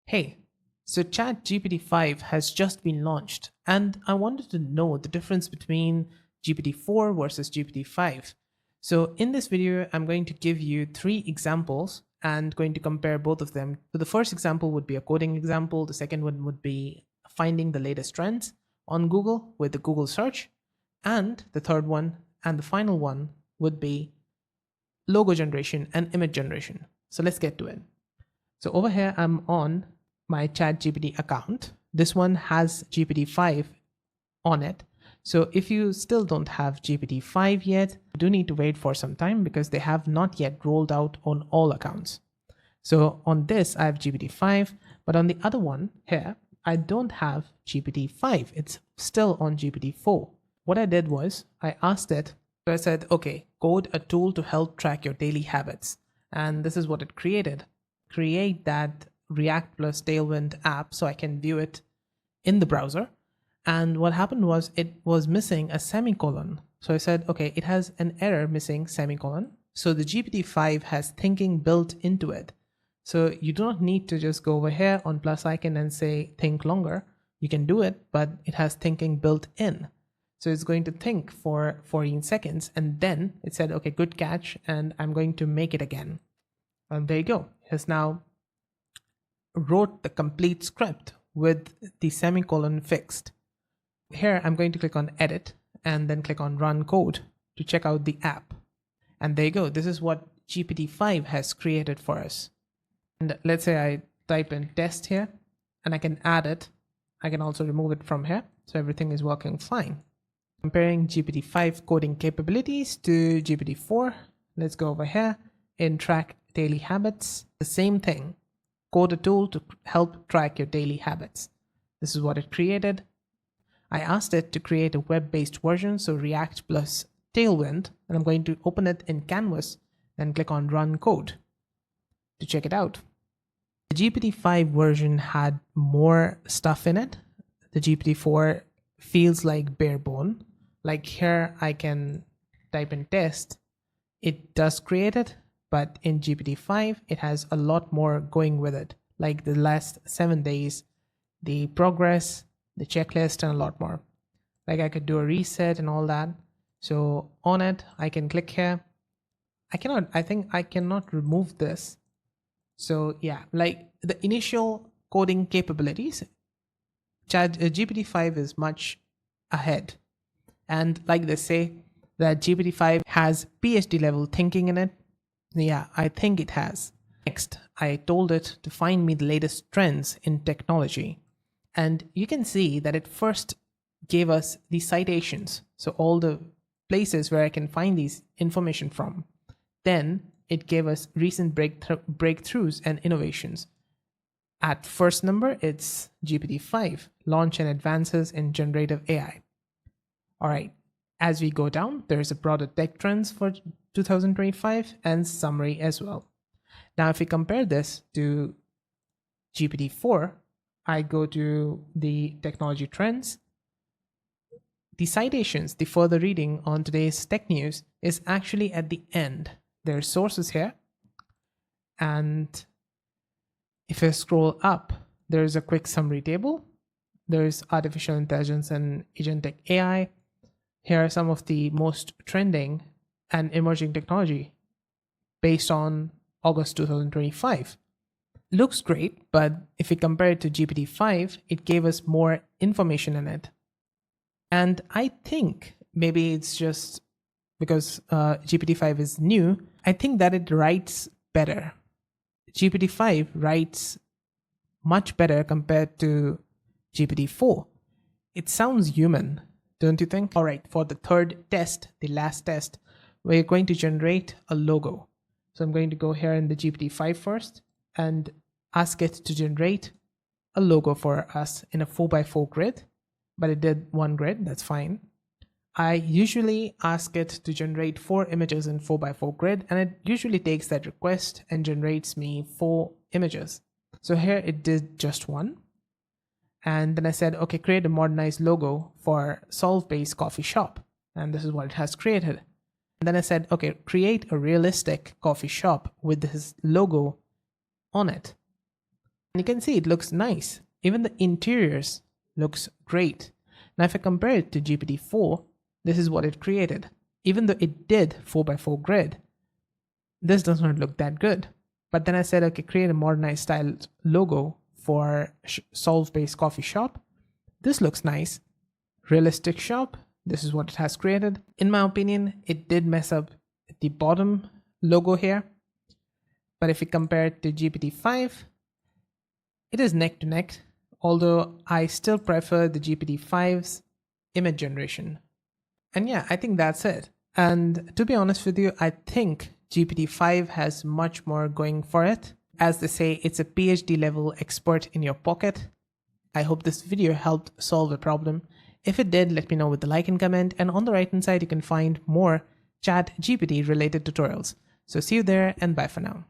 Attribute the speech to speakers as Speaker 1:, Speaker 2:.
Speaker 1: Hey, so ChatGPT 5 has just been launched, and I wanted to know the difference between GPT 4 versus GPT 5. So, in this video, I'm going to give you three examples and going to compare both of them. So, the first example would be a coding example, the second one would be finding the latest trends on Google with the Google search, and the third one and the final one would be logo generation and image generation. So, let's get to it. So over here, I'm on my ChatGPT account. This one has GPT-5 on it. So if you still don't have GPT-5 yet, you do need to wait for some time because they have not yet rolled out on all accounts. So on this, I have GPT-5, but on the other one here, I don't have GPT-5. It's still on GPT-4. What I did was I asked it, so I said, okay, code a tool to help track your daily habits. And this is what it created. Create that React plus Tailwind app so I can view it in the browser. And what happened was it was missing a semicolon. So I said, okay, it has an error missing semicolon. So the GPT-5 has thinking built into it. So you do not need to just go over here on plus icon and say think longer. You can do it, but it has thinking built in. So it's going to think for 14 seconds and then it said, okay, good catch. And I'm going to make it again. And there you go. It has now wrote the complete script with the semicolon fixed. Here, I'm going to click on edit and then click on run code to check out the app. And there you go. This is what GPT-5 has created for us. And let's say I type in test here and I can add it. I can also remove it from here. So everything is working fine. Comparing GPT-5 coding capabilities to GPT-4, let's go over here in track daily habits. The same thing. Code a tool to help track your daily habits. This is what it created. I asked it to create a web-based version, so React plus Tailwind, and I'm going to open it in Canvas and click on Run Code to check it out. The GPT-5 version had more stuff in it. The GPT-4 feels like bare bone. Like here, I can type in test. It does create it, but in GPT-5, it has a lot more going with it, like the last 7 days, the progress, the checklist, and a lot more. Like I could do a reset and all that. So on it, I can click here. I think I cannot remove this. So yeah, like the initial coding capabilities, GPT-5 is much ahead. And like they say, that GPT-5 has PhD level thinking in it. Yeah, I think it has. Next, I told it to find me the latest trends in technology. And you can see that it first gave us the citations. So all the places where I can find these information from. Then it gave us recent breakthroughs and innovations. At first number, it's GPT-5, launch and advances in generative AI. All right. As we go down, there's a broader tech trends for 2025 and summary as well. Now, if we compare this to GPT-4, I go to the technology trends. The citations, the further reading on today's tech news is actually at the end. There are sources here. And if I scroll up, there's a quick summary table. There's artificial intelligence and agentic AI. Here are some of the most trending and emerging technology based on August 2025. Looks great, but if we compare it to GPT-5, it gave us more information in it. And I think maybe it's just because GPT-5 is new, I think that it writes better. GPT-5 writes much better compared to GPT-4. It sounds human. Don't you think? All right, for the third test, the last test, we're going to generate a logo. So I'm going to go here in the GPT-5 first and ask it to generate a logo for us in a 4x4 grid, but it did one grid, that's fine. I usually ask it to generate 4 images in 4x4 grid, and it usually takes that request and generates me 4 images. So here it did just one. And then I said, okay, create a modernized logo for Solve-based coffee shop. And this is what it has created. And then I said, okay, create a realistic coffee shop with this logo on it. You can see it looks nice. Even the interiors looks great. Now if I compare it to GPT-4, this is what it created. Even though it did 4x4 grid, this does not look that good. But then I said, okay, create a modernized style logo for solve-based coffee shop. This looks nice. Realistic shop, this is what it has created. In my opinion, it did mess up the bottom logo here. But if we compare it to GPT-5, it is neck to neck, although I still prefer the GPT-5's image generation. And yeah, I think that's it. And to be honest with you, I think GPT-5 has much more going for it. As they say, it's a PhD level expert in your pocket. I hope this video helped solve a problem. If it did, let me know with the like and comment. And on the right hand side, you can find more ChatGPT related tutorials. So see you there and bye for now.